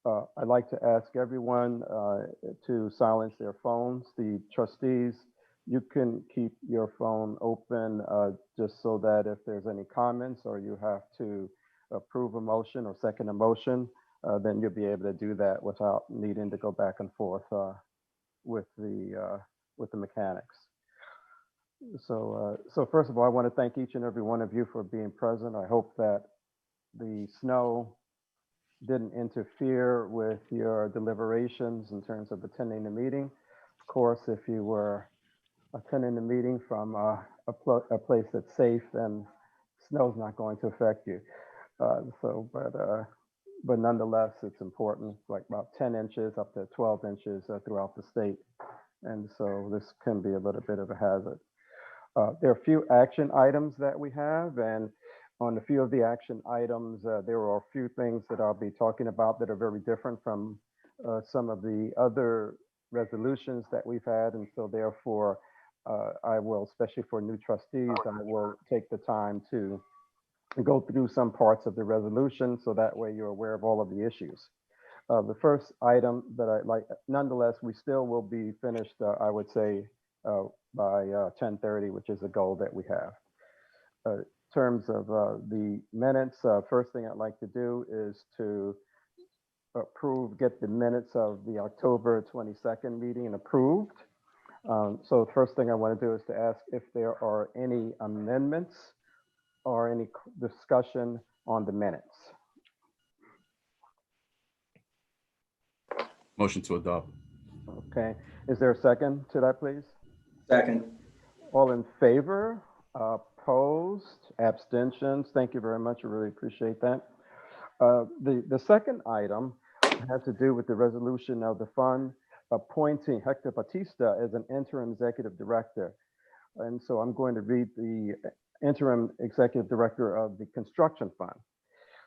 I'd like to ask everyone to silence their phones. The trustees, you can keep your phone open just so that if there's any comments or you have to approve a motion or second a motion, then you'll be able to do that without needing to go back and forth with the mechanics. So first of all, I want to thank each and every one of you for being present. I hope that the snow didn't interfere with your deliberations in terms of attending the meeting. Of course, if you were attending the meeting from a place that's safe, then snow's not going to affect you. But nonetheless, it's important, like about 10 inches up to 12 inches throughout the state. And so this can be a little bit of a hazard. There are a few action items that we have, and on a few of the action items, there are a few things that I'll be talking about that are very different from some of the other resolutions that we've had. And so therefore, I will, especially for new trustees, I will take the time to go through some parts of the resolution so that way you're aware of all of the issues. The first item that I like, nonetheless, we still will be finished, I would say, by 10:30, which is a goal that we have. In terms of the minutes, first thing I'd like to do is to get the minutes of the October 22nd meeting approved. So the first thing I want to do is to ask if there are any amendments or any discussion on the minutes. Motion to adopt. Okay, is there a second to that, please? Second. All in favor? Opposed? Abstentions? Thank you very much. I really appreciate that. The second item has to do with the resolution of the fund appointing Hector Batista as an interim executive director. And so I'm going to read the interim executive director of the construction fund.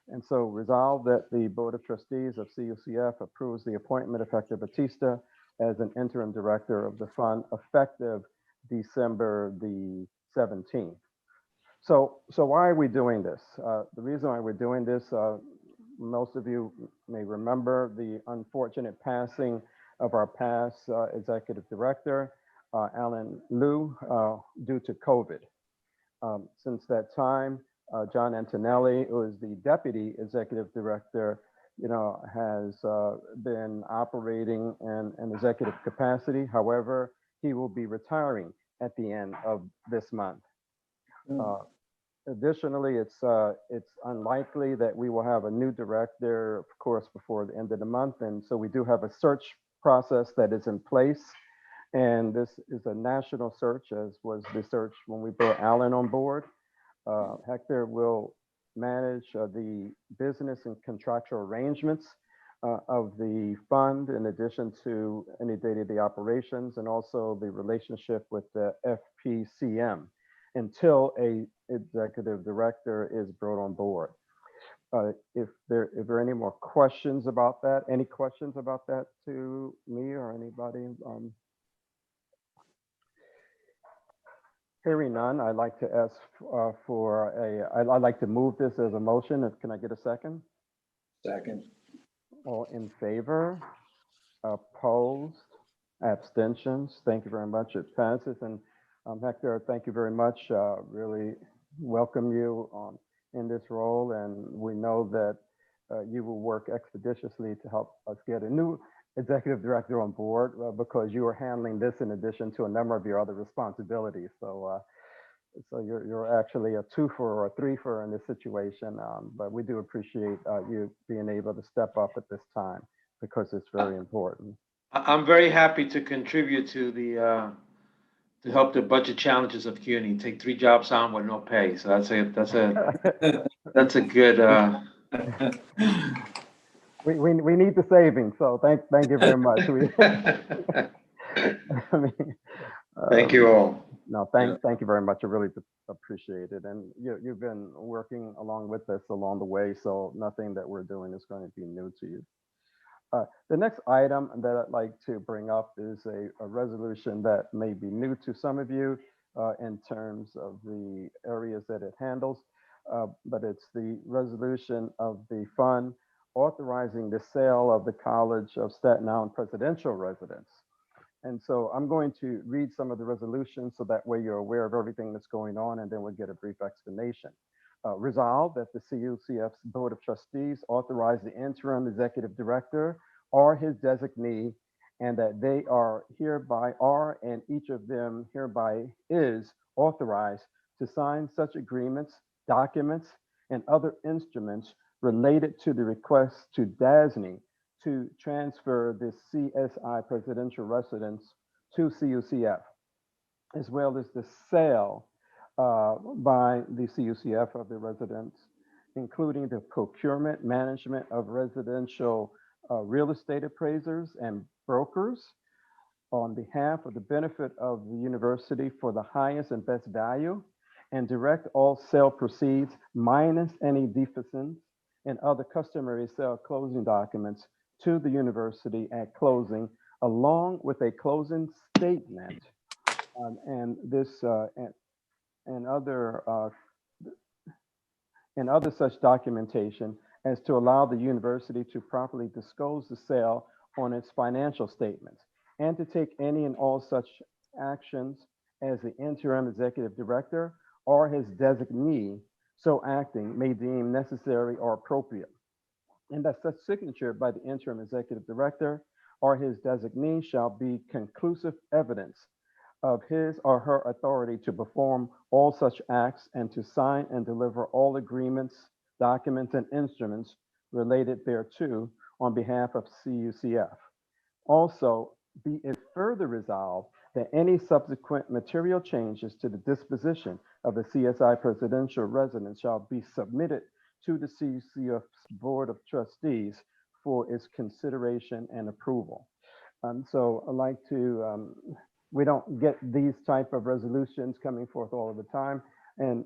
And so resolve that the Board of Trustees of CUCF approves the appointment of Hector Batista as an interim director of the fund effective December the 17th. So why are we doing this? The reason why we're doing this, most of you may remember the unfortunate passing of our past executive director, Alan Liu, due to COVID. Since that time, John Antonelli, who is the deputy executive director, has been operating in an executive capacity. However, he will be retiring at the end of this month. Additionally, it's unlikely that we will have a new director, of course, before the end of the month. And so we do have a search process that is in place. And this is a national search, as was the search when we brought Alan on board. Hector will manage the business and contractual arrangements of the fund, in addition to any day-to-day operations and also the relationship with the FPCM until a executive director is brought on board. If there are any more questions about that, any questions about that to me or anybody? Hearing none, I'd like to ask I'd like to move this as a motion. Can I get a second? Second. All in favor? Opposed? Abstentions? Thank you very much. It passes. And Hector, thank you very much. Really welcome you in this role. And we know that you will work expeditiously to help us get a new executive director on board because you are handling this in addition to a number of your other responsibilities. So you're actually a twofer or a threefer in this situation. But we do appreciate you being able to step up at this time because it's very important. I'm very happy to contribute to help the budget challenges of CUNY. Take 3 jobs on with no pay. So that's a good. We need the savings, so thank you very much. Thank you all. No, thank you very much. I really appreciate it, and you've been working along with us along the way, so nothing that we're doing is going to be new to you. The next item that I'd like to bring up is a resolution that may be new to some of you in terms of the areas that it handles, but it's the resolution of the fund authorizing the sale of the College of Staten Island presidential residence. And so I'm going to read some of the resolutions so that way you're aware of everything that's going on, and then we'll get a brief explanation. Resolved that the CUCF's Board of Trustees authorize the interim executive director or his designee, and that they are and each of them hereby is authorized to sign such agreements, documents, and other instruments related to the request to DASNY to transfer the CSI presidential residence to CUCF, as well as the sale by the CUCF of the residence, including the procurement, management of residential real estate appraisers and brokers on behalf of the benefit of the university for the highest and best value, and direct all sale proceeds minus any deficits and other customary sale closing documents to the university at closing, along with a closing statement and this and other and other such documentation as to allow the university to properly disclose the sale on its financial statements, and to take any and all such actions as the interim executive director or his designee so acting may deem necessary or appropriate, and that such signature by the interim executive director or his designee shall be conclusive evidence of his or her authority to perform all such acts and to sign and deliver all agreements, documents, and instruments related thereto on behalf of CUCF. Also, be it further resolved that any subsequent material changes to the disposition of the CSI presidential residence shall be submitted to the CUCF's Board of Trustees for its consideration and approval. So I'd like to, we don't get these type of resolutions coming forth all of the time. And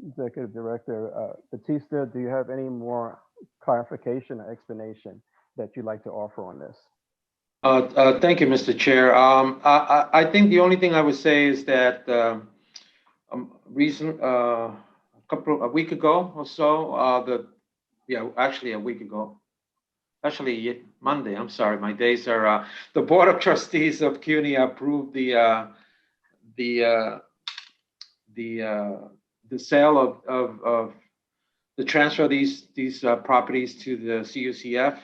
Executive Director Batista, do you have any more clarification or explanation that you'd like to offer on this? Thank you, Mr. Chair. I think the only thing I would say is that a week ago or so, actually a week ago, actually Monday, I'm sorry, my days are, the Board of Trustees of CUNY approved the sale of the transfer of these properties to the CUCF.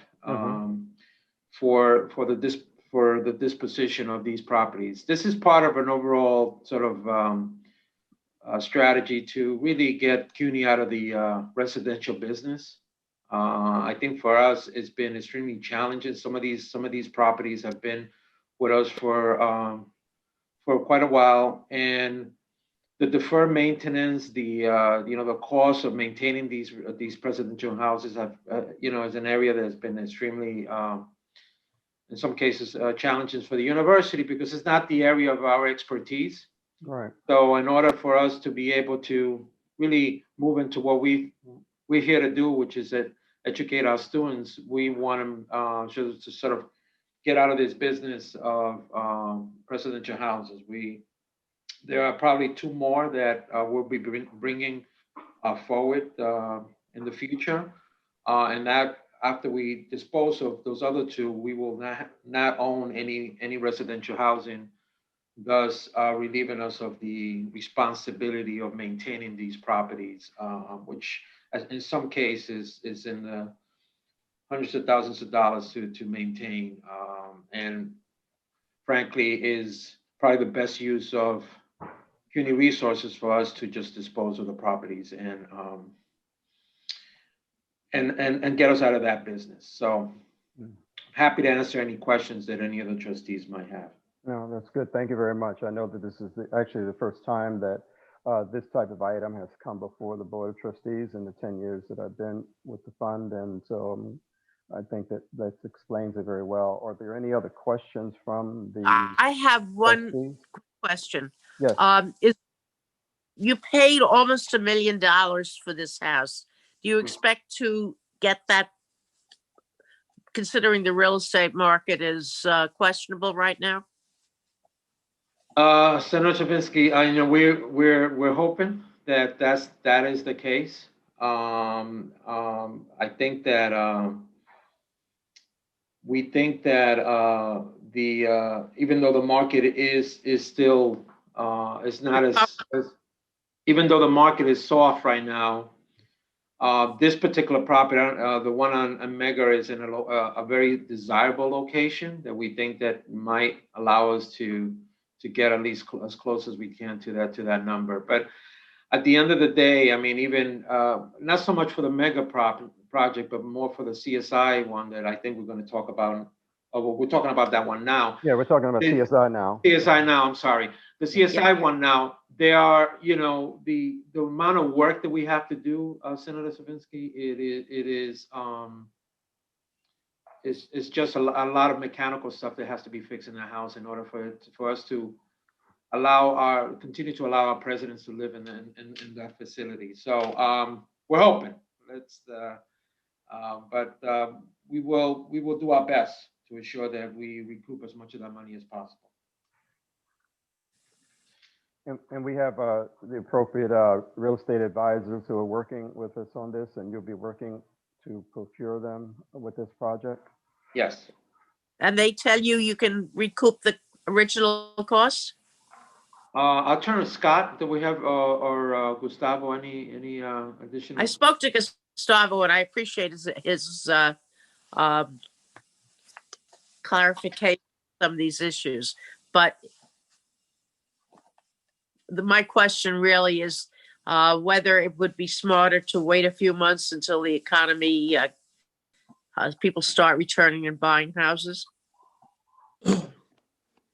For the disposition of these properties. This is part of an overall sort of strategy to really get CUNY out of the residential business. I think for us, it's been extremely challenging. Some of these properties have been with us for quite a while, and the deferred maintenance, the cost of maintaining these presidential houses have is an area that has been extremely in some cases, challenges for the university because it's not the area of our expertise. Right. So in order for us to be able to really move into what we're here to do, which is educate our students, we want them to sort of get out of this business of presidential houses. There are probably two more that we'll be bringing forward in the future, and that after we dispose of those other two, we will not own any residential housing, thus relieving us of the responsibility of maintaining these properties, which in some cases is in the hundreds of thousands of dollars to maintain, and frankly is probably the best use of CUNY resources for us to just dispose of the properties and get us out of that business. So happy to answer any questions that any of the trustees might have. No, that's good. Thank you very much. I know that this is actually the first time that this type of item has come before the Board of Trustees in the 10 years that I've been with the fund. And so I think that explains it very well. Are there any other questions from the I have one trustees? question. Yes. You paid almost $1 million for this house. Do you expect to get that, considering the real estate market is questionable right now? Senator Chavinsky, I know we're hoping that is the case. I think that we think that even though the market is still is not as even though the market is soft right now, this particular property, the one on Mega, is in a very desirable location that we think that might allow us to get at least as close as we can to that number. But at the end of the day, I mean, even not so much for the Mega project, but more for the CSI one that I think we're going to talk about. Oh, well, we're talking about that one now. Yeah, we're talking about CSI now. CSI now, I'm sorry. The CSI one now, they are, you know, the amount of work that we have to do, Senator Savinsky, it's just a lot of mechanical stuff that has to be fixed in the house in order for us to continue to allow our presidents to live in that facility. So we're hoping. But we will do our best to ensure that we recoup as much of that money as possible. And we have the appropriate real estate advisors who are working with us on this, and you'll be working to procure them with this project? Yes. And they tell you you can recoup the original cost? I'll turn to Scott. Do we have or Gustavo any additional? I spoke to Gustavo and I appreciate his clarification of some of these issues. But my question really is whether it would be smarter to wait a few months until the economy, people start returning and buying houses.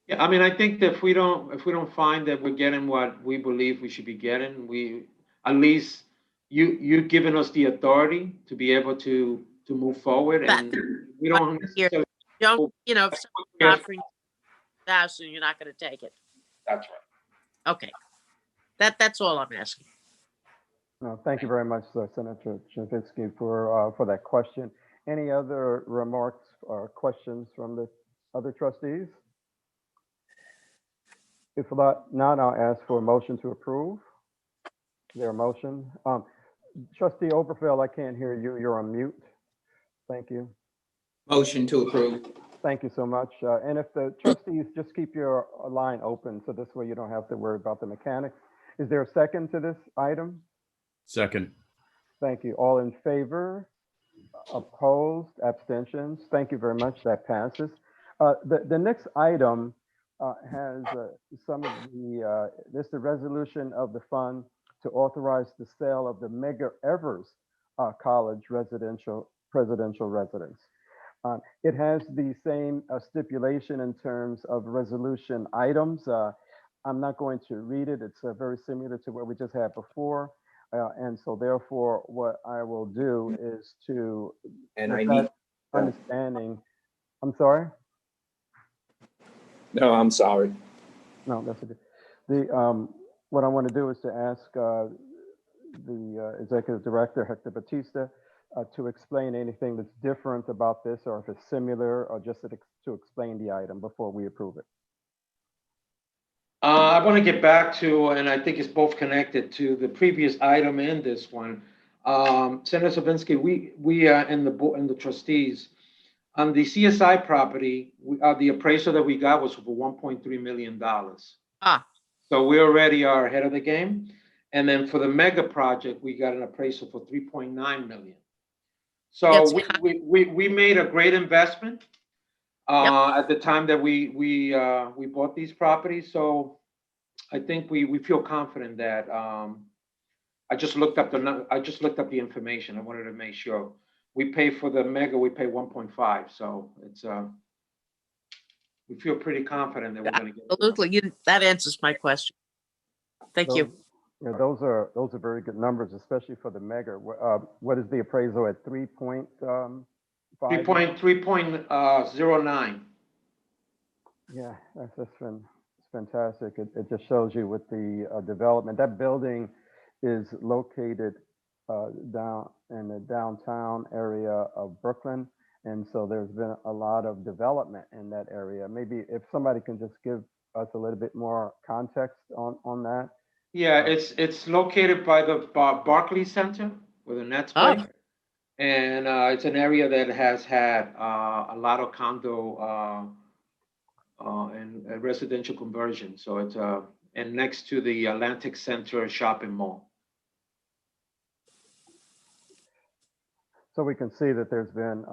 Yeah, I mean, I think that if we don't find that we're getting what we believe we should be getting, we at least you've given us the authority to be able to move forward, and we don't necessarily. Don't, you know, if someone's offering $1,000, you're not going to take it. That's right. Okay, that's all I'm asking. No, thank you very much, Senator Chavinsky, for that question. Any other remarks or questions from the other trustees? If not, I'll ask for a motion to approve. Is there a motion? Trustee Oberfeld, I can't hear you. You're on mute. Thank you. Motion to approve. Thank you so much. And if the trustees just keep your line open, so this way you don't have to worry about the mechanics. Is there a second to this item? Second. Thank you. All in favor? Opposed? Abstentions? Thank you very much. That passes. The next item has some of this is the resolution of the fund to authorize the sale of the Medgar Evers College presidential residence. It has the same stipulation in terms of resolution items. I'm not going to read it. It's very similar to what we just had before. And so therefore, what I will do is to, And I need understanding, I'm sorry? No, I'm sorry. No, that's okay. What I want to do is to ask the Executive Director, Hector Batista, to explain anything that's different about this, or if it's similar, or just to explain the item before we approve it. I want to get back to, and I think it's both connected to the previous item and this one. Senator Savinsky, we in the trustees on the CSI property, the appraisal that we got was for $1.3 million. So we already are ahead of the game. And then for the Mega project, we got an appraisal for $3.9 million. So we made a great investment at the time that we bought these properties. So I think we feel confident that I just looked up the information. I wanted to make sure. We pay for the Mega, we pay 1.5. So it's we feel pretty confident that we're going to get. Absolutely, that answers my question. Thank you. Yeah, those are very good numbers, especially for the Mega. What is the appraisal at 3.5? 3.09. Yeah, that's fantastic. It just shows you with the development. That building is located down in the downtown area of Brooklyn. And so there's been a lot of development in that area. Maybe if somebody can just give us a little bit more context on that. Yeah, it's located by the Barclays Center. where the Nets Oh. play. And it's an area that has had a lot of condo and residential conversion. So it's and next to the Atlantic Center shopping mall. So we can see that there's been,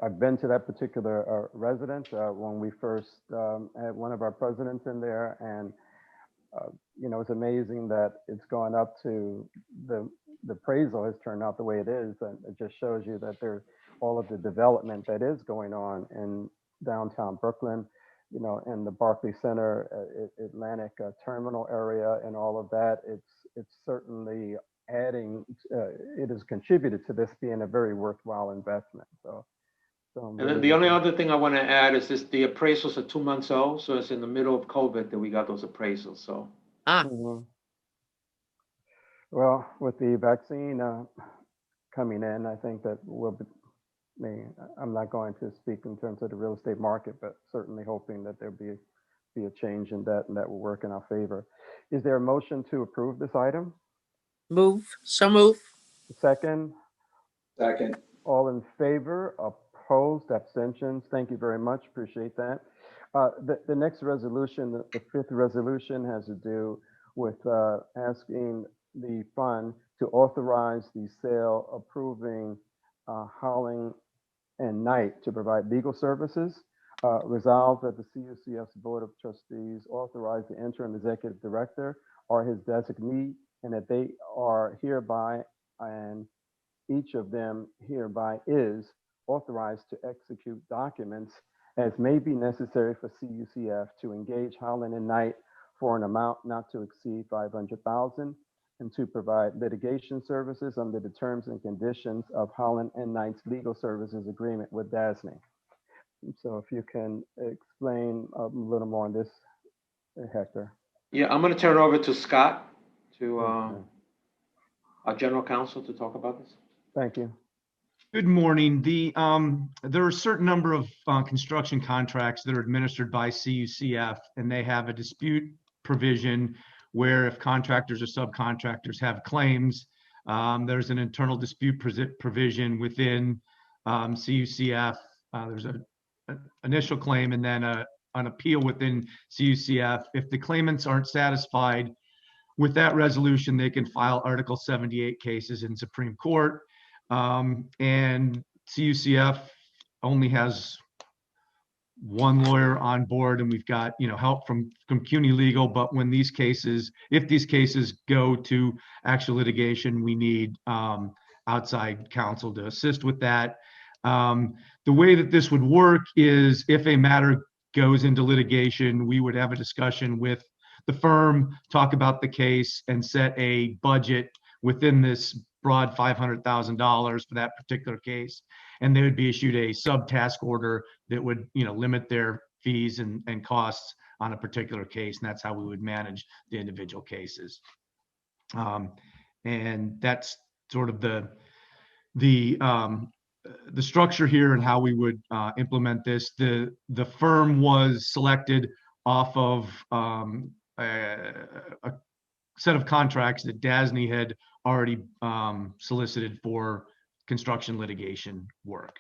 I've been to that particular residence when we first had one of our presidents in there, and it's amazing that it's gone up to the appraisal has turned out the way it is, and it just shows you that there's all of the development that is going on in downtown Brooklyn, in the Barclays Center, Atlantic Terminal area, and all of that. It's certainly adding. It has contributed to this being a very worthwhile investment. So I'm And then really the only looking- other thing I want to add is this: the appraisals are 2 months old, so it's in the middle of COVID that we got those appraisals. So Ah, Mhm. Well, with the vaccine coming in, I think that I'm not going to speak in terms of the real estate market, but certainly hoping that there'll be a change in that, and that will work in our favor. Is there a motion to approve this item? so move. Second, Second. all in favor, opposed, abstentions? Thank you very much. Appreciate that. The next resolution, the fifth resolution, has to do with asking the fund to authorize the sale, approving Howling and Knight to provide legal services. Resolved that the CUCF's Board of Trustees authorize the interim executive director or his designee, and that they are hereby, and each of them hereby is authorized to execute documents as may be necessary for CUCF to engage Howland and Knight for an amount not to exceed 500,000, and to provide litigation services under the terms and conditions of Howland and Knight's legal services agreement with DASNY. So if you can explain a little more on this, Hector. yeah, I'm going to turn it over to Scott, to Okay. our general counsel, to talk about this. Thank you. Good morning. There are a certain number of construction contracts that are administered by CUCF, and they have a dispute provision where if contractors or subcontractors have claims, there's an internal dispute provision within CUCF. There's an initial claim and then an appeal within CUCF. If the claimants aren't satisfied with that resolution, they can file Article 78 cases in Supreme Court. And CUCF only has one lawyer on board, and we've got help from CUNY Legal. But when these cases, if these cases go to actual litigation, we need outside counsel to assist with that. The way that this would work is if a matter goes into litigation, we would have a discussion with the firm, talk about the case, and set a budget within this broad $500,000 for that particular case. And they would be issued a sub-task order that would, limit their fees and costs on a particular case. And that's how we would manage the individual cases. And that's sort of the structure here and how we would implement this. The firm was selected off of a set of contracts that DASNY had already solicited for construction litigation work.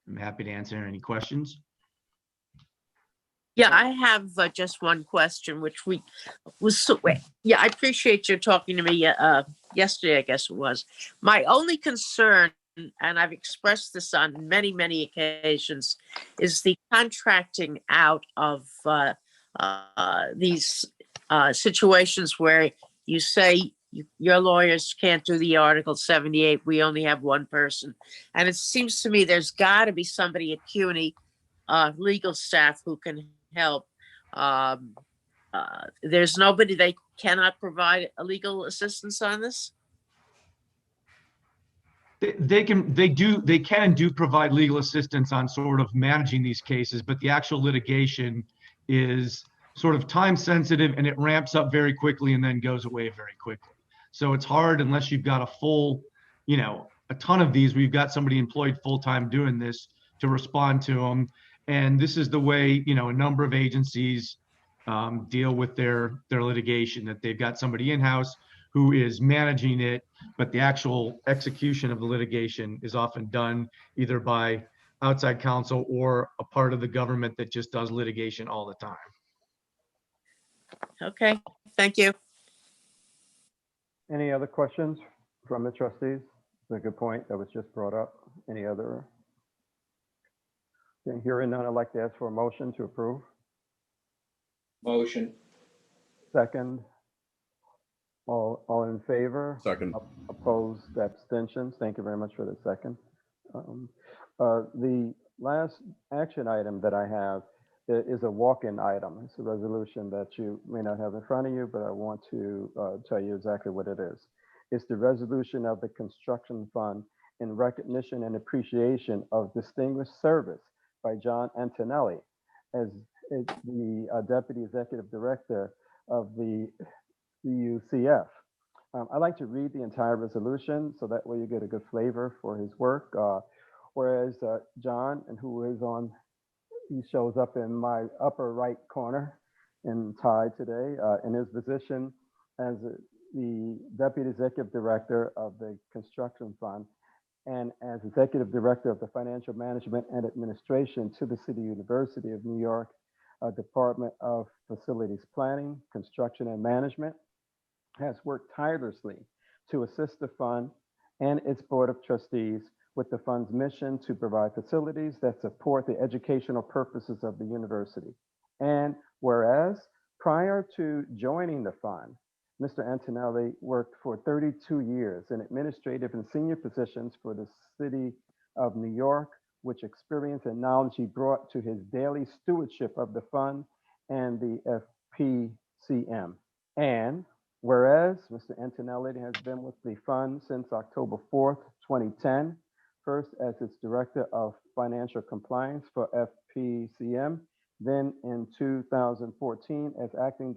I'm happy to answer any questions. Yeah, I have just one question, which I appreciate you talking to me yesterday, I guess it was. My only concern, and I've expressed this on many, many occasions, is the contracting out of these situations where you say your lawyers can't do the Article 78, we only have one person. And it seems to me there's got to be somebody at CUNY legal staff who can help. There's nobody, they cannot provide a legal assistance on this? They can and do provide legal assistance on sort of managing these cases, but the actual litigation is sort of time sensitive, and it ramps up very quickly and then goes away very quickly. So it's hard unless you've got a full, a ton of these, we've got somebody employed full-time doing this to respond to them. And this is the way, a number of agencies deal with their litigation, that they've got somebody in-house who is managing it, but the actual execution of the litigation is often done either by outside counsel or a part of the government that just does litigation all the time. Okay, thank you. Any other questions from the trustees? It's a good point that was just brought up. Any other? Okay, hearing none, I'd like to ask for a motion to approve. Motion. Second. All in favor? Second. Opposed, abstentions? Thank you very much for the second. The last action item that I have is a walk-in item. It's a resolution that you may not have in front of you, but I want to tell you exactly what it is. It's the resolution of the construction fund in recognition and appreciation of distinguished service by John Antonelli as the Deputy Executive Director of the CUCF. I'd like to read the entire resolution so that way you get a good flavor for his work. Whereas John, and he shows up in my upper right corner in tie today in his position as the Deputy Executive Director of the Construction Fund and as Executive Director of the Financial Management and Administration to the City University of New York, Department of Facilities Planning, Construction and Management, has worked tirelessly to assist the fund and its Board of Trustees with the fund's mission to provide facilities that support the educational purposes of the university. And whereas prior to joining the fund, Mr. Antonelli worked for 32 years in administrative and senior positions for the City of New York, which experience and knowledge he brought to his daily stewardship of the fund and the FPCM. And whereas Mr. Antonelli has been with the fund since October 4th, 2010, first as its Director of Financial Compliance for FPCM, then in 2014 as Acting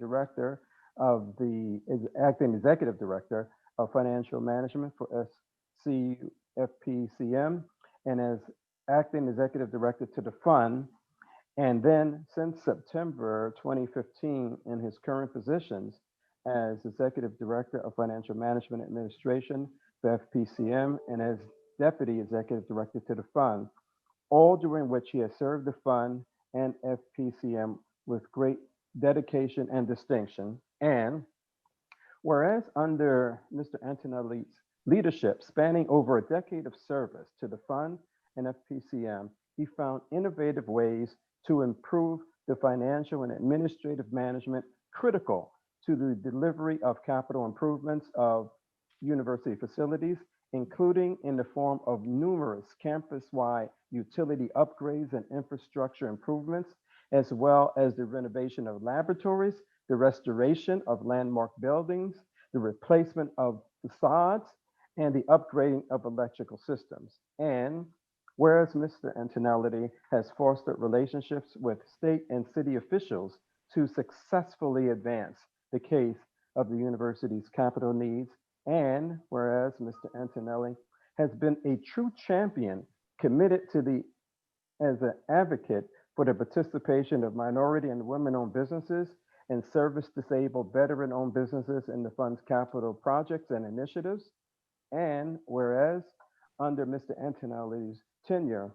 Executive Director of Financial Management for FPCM, and as Acting Executive Director to the fund, and then since September 2015 in his current positions as Executive Director of Financial Management Administration for FPCM and as Deputy Executive Director to the fund, all during which he has served the fund and FPCM with great dedication and distinction. And whereas under Mr. Antonelli's leadership, spanning over a decade of service to the fund and FPCM, he found innovative ways to improve the financial and administrative management critical to the delivery of capital improvements of university facilities, including in the form of numerous campus-wide utility upgrades and infrastructure improvements, as well as the renovation of laboratories, the restoration of landmark buildings, the replacement of facades, and the upgrading of electrical systems. And whereas Mr. Antonelli has fostered relationships with state and city officials to successfully advance the case of the university's capital needs, and whereas Mr. Antonelli has been a true champion committed to as an advocate for the participation of minority and women-owned businesses and service-disabled veteran-owned businesses in the fund's capital projects and initiatives, and whereas under Mr. Antonelli's tenure,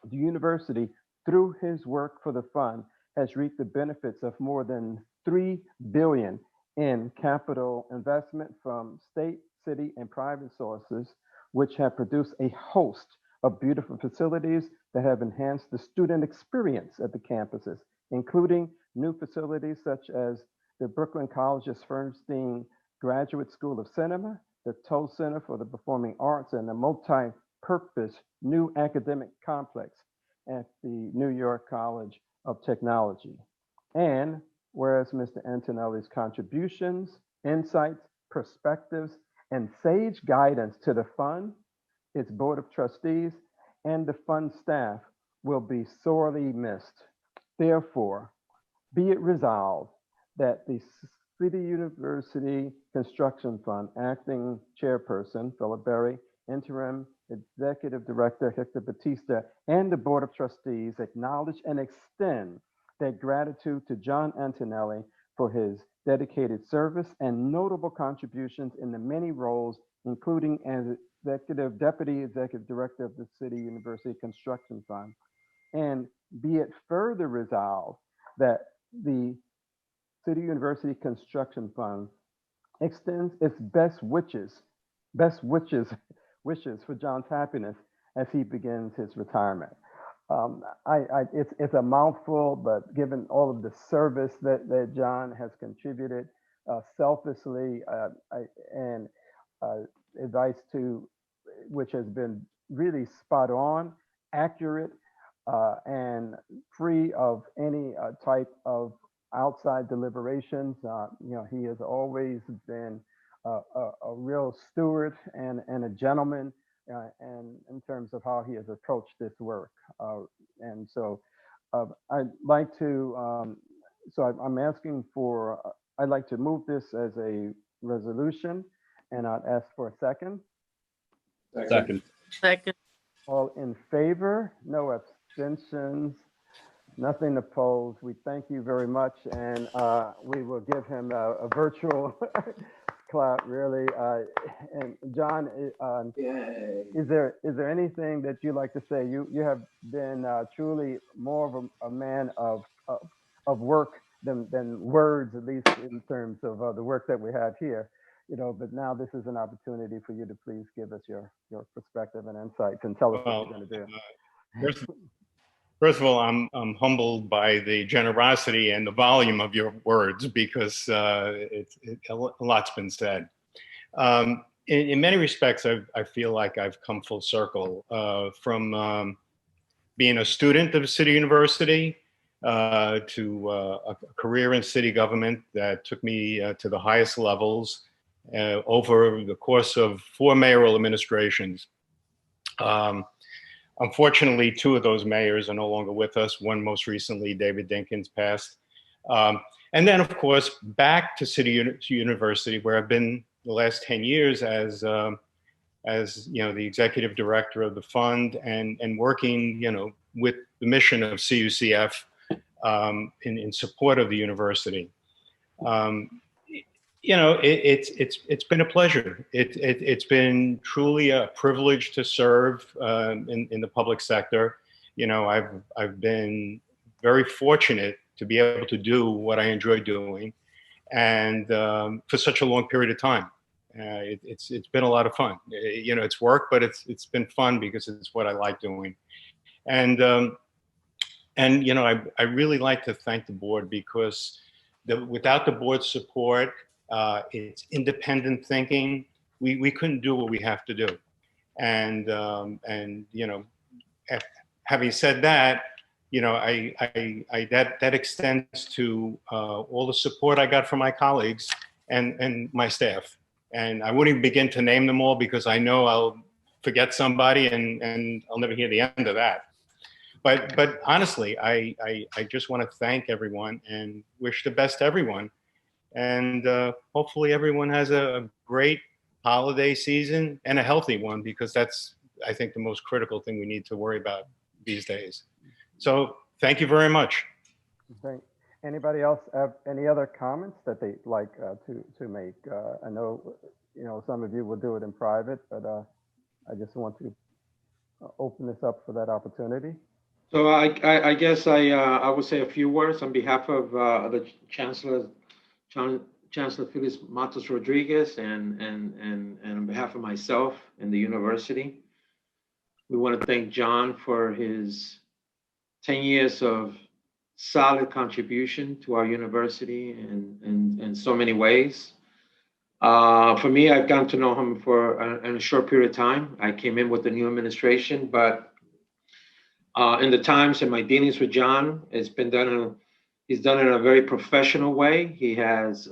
the university, through his work for the fund, has reaped the benefits of more than $3 billion in capital investment from state, city, and private sources, which have produced a host of beautiful facilities that have enhanced the student experience at the campuses, including new facilities such as the Brooklyn College's Fernstein Graduate School of Cinema, the Toll Center for the Performing Arts, and the multi-purpose new academic complex at the New York College of Technology. And whereas Mr. Antonelli's contributions, insights, perspectives, and sage guidance to the fund, its Board of Trustees, and the fund staff will be sorely missed. Therefore, be it resolved that the City University Construction Fund Acting Chairperson, Philip Berry, Interim Executive Director, Hector Batista, and the Board of Trustees acknowledge and extend their gratitude to John Antonelli for his dedicated service, and notable contributions in the many roles, including as Deputy Executive Director of the City University Construction Fund. And be it further resolved that the City University Construction Fund extends its wishes for John's happiness as he begins his retirement. It's a mouthful, but given all of the service that John has contributed selflessly and advice to, which has been really spot on, accurate, and free of any type of outside deliberations. He has always been a real steward and a gentleman, and in terms of how he has approached this work. And so I'd like to, I'm asking for, I'd like to move this as a resolution, and I'd ask for a second. Second. Second. All in favor? No abstentions? Nothing opposed. We thank you very much, and we will give him a virtual clap, really. And John, is there anything that you'd like to say? You have been truly more of a man of work than words, at least in terms of the work that we have here. But now this is an opportunity for you to please give us your perspective and insights and tell us what you're going to do. First of all, I'm humbled by the generosity and the volume of your words, because a lot's been said. In many respects, I feel like I've come full circle from being a student of City University to a career in city government that took me to the highest levels over the course of 4 mayoral administrations. Unfortunately, 2 of those mayors are no longer with us. One, most recently, David Dinkins, passed. And then, of course, back to City University, where I've been the last 10 years as the executive director of the fund and working, with the mission of CUCF in support of the university. It's been a pleasure. It's been truly a privilege to serve in the public sector. I've been very fortunate to be able to do what I enjoy doing, and for such a long period of time. It's been a lot of fun. It's work, but it's been fun because it's what I like doing. And I really like to thank the board, because without the board's support, it's independent thinking, we couldn't do what we have to do. And having said that, that extends to all the support I got from my colleagues and my staff. And I wouldn't even begin to name them all, because I know I'll forget somebody and I'll never hear the end of that. But honestly, I just want to thank everyone and wish the best to everyone. And hopefully everyone has a great holiday season and a healthy one, because that's, I think, the most critical thing we need to worry about these days. So thank you very much. Anybody else have any other comments that they'd like to make? I know, some of you will do it in private, but I just want to open this up for that opportunity. So I guess I would say a few words on behalf of the Chancellor Felix Matos Rodriguez and on behalf of myself and the university. We want to thank John for his 10 years of solid contribution to our university in so many ways. For me, I've gotten to know him for in a short period of time. I came in with the new administration, but in the times in my dealings with John, he's done it in a very professional way. He has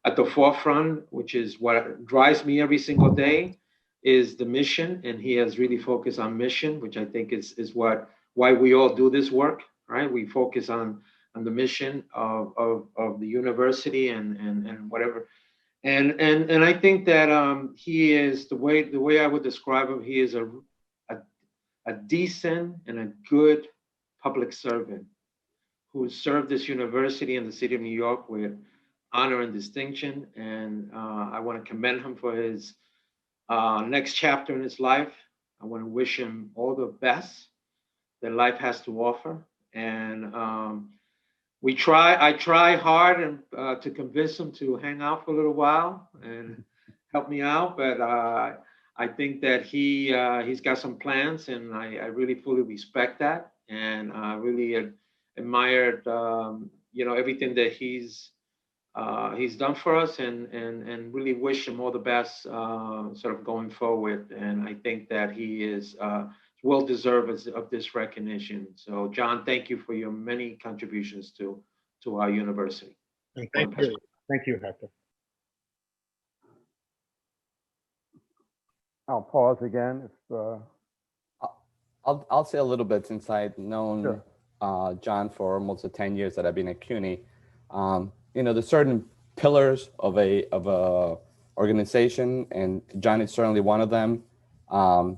at the forefront, which is what drives me every single day, is the mission, and he has really focused on mission, which I think is why we all do this work, right? We focus on the mission of the university and whatever, and I think that he is the way I would describe him. He is a decent and a good public servant who served this university in the city of New York with honor and distinction. And I want to commend him for his next chapter in his life. I want to wish him all the best that life has to offer. And I try hard and to convince him to hang out for a little while and help me out. But I think that he's got some plans, and I really fully respect that, and I really admired everything that he's done for us, and really wish him all the best sort of going forward. And I think that he is well deserved of this recognition. So John, thank you for your many contributions to our university. And thank you, Hector. I'll pause again if, I'll say a little bit since I've known Sure. John for almost the 10 years that I've been at CUNY. There's certain pillars of a organization, and John is certainly one of them. I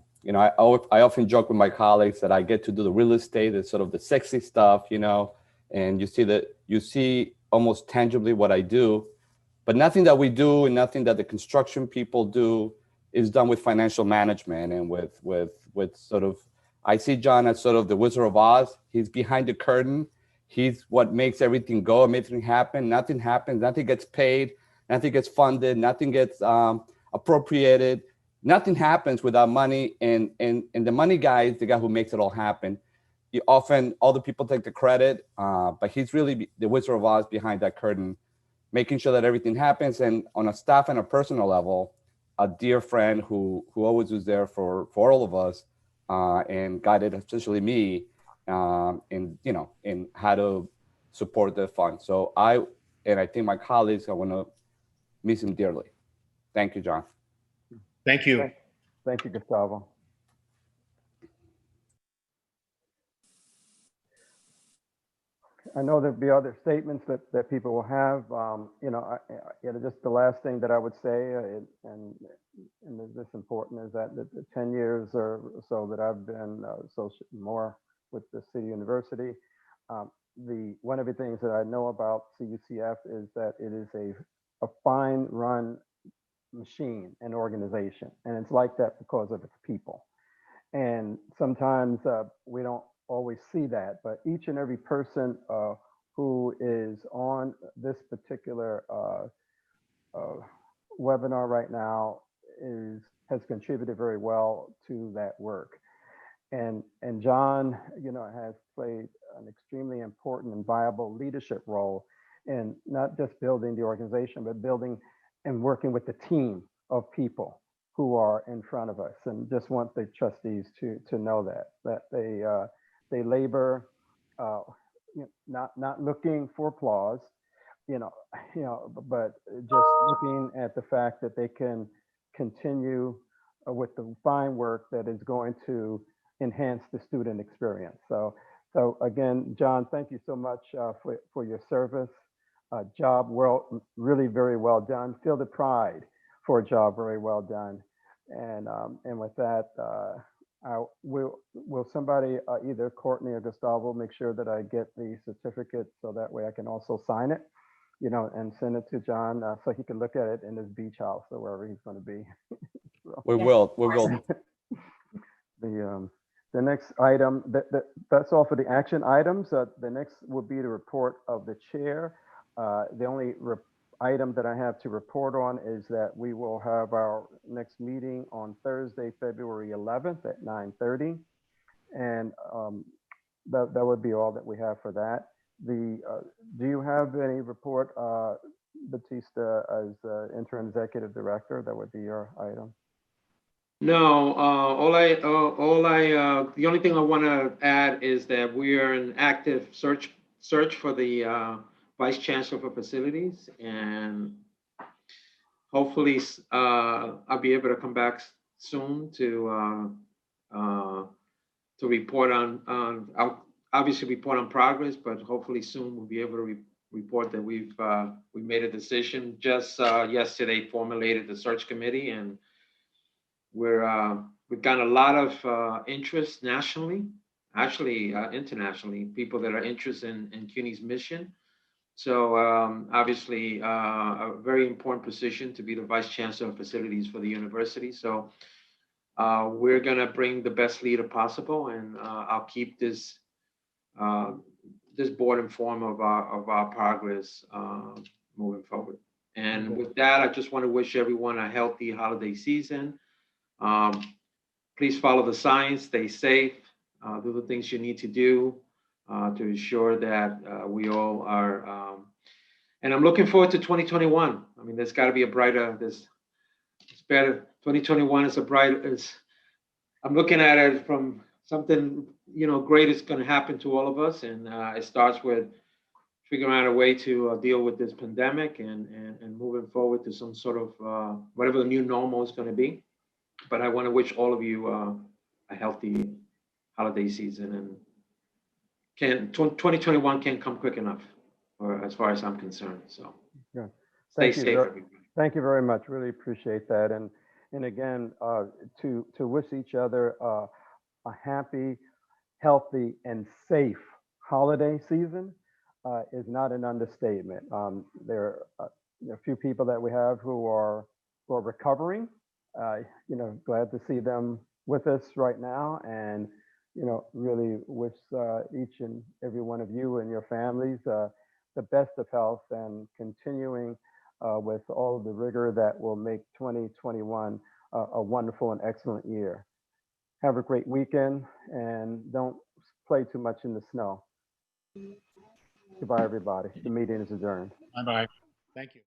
often joke with my colleagues that I get to do the real estate, it's sort of the sexy stuff, and you see almost tangibly what I do, but nothing that we do and nothing that the construction people do is done with financial management and with sort of, I see John as sort of the Wizard of Oz. He's behind the curtain. He's what makes everything go, everything happen. Nothing happens, nothing gets paid, nothing gets funded, nothing gets appropriated. Nothing happens without money, and the money guy is the guy who makes it all happen. Often other people take the credit, but he's really the Wizard of Oz behind that curtain, making sure that everything happens. And on a staff and a personal level, a dear friend who always was there for all of us, and guided especially me in how to support the fund. So I think my colleagues, I want to miss him dearly. Thank you, John. Thank you. Thank you, Gustavo. I know there'll be other statements that people will have. Just the last thing that I would say, and this important, is that the 10 years or so that I've been associated more with the City University, one of the things that I know about CUCF is that it is a fine run machine and organization, and it's like that because of its people. And sometimes we don't always see that, but each and every person who is on this particular webinar right now has contributed very well to that work. And John, has played an extremely important and viable leadership role in not just building the organization, but building and working with the team of people who are in front of us. And just want the trustees to know that they labor, not looking for applause, but just looking at the fact that they can continue with the fine work that is going to enhance the student experience. So again, John, thank you so much for your service. Job really very well done. Feel the pride for a job very well done. And with that, will somebody, either Courtney or Gustavo, make sure that I get the certificate so that way I can also sign it, and send it to John so he can look at it in his beach house or wherever he's going to be. So, We will. the next item, that's all for the action items. The next will be the report of the chair. The only item that I have to report on is that we will have our next meeting on Thursday, February 11th at 9:30. And that would be all that we have for that. Do you have any report, Batista, as interim executive director? That would be your item. No, the only thing I want to add is that we are in active search for the Vice Chancellor for Facilities, and hopefully I'll be able to come back soon to report on obviously report on progress, but hopefully soon we'll be able to report that we made a decision. Just yesterday formulated the search committee, and we've got a lot of interest nationally, actually internationally, people that are interested in CUNY's mission. So obviously, a very important position to be the Vice Chancellor of Facilities for the university. So we're going to bring the best leader possible, and I'll keep this this board informed of our progress moving forward. And with that, I just want to wish everyone a healthy holiday season. Please follow the signs, stay safe, do the things you need to do to ensure that we all are. And I'm looking forward to 2021. I mean, there's got to be a brighter. It's better. 2021 is a bright. I'm looking at it from something great is going to happen to all of us, and it starts with figuring out a way to deal with this pandemic and moving forward to some sort of whatever the new normal is going to be. But I want to wish all of you a healthy holiday season, and 2021 can't come quick enough, or as far as I'm concerned. So stay safe, everybody. Thank you very much. Really appreciate that. And again, to wish each other a happy, healthy, and safe holiday season is not an understatement. There are a few people that we have who are recovering. Glad to see them with us right now, and really wish each and every one of you and your families the best of health, and continuing with all of the rigor that will make 2021 a wonderful and excellent year. Have a great weekend, and don't play too much in the snow. Goodbye, everybody. The meeting is adjourned. Bye-bye. Thank you.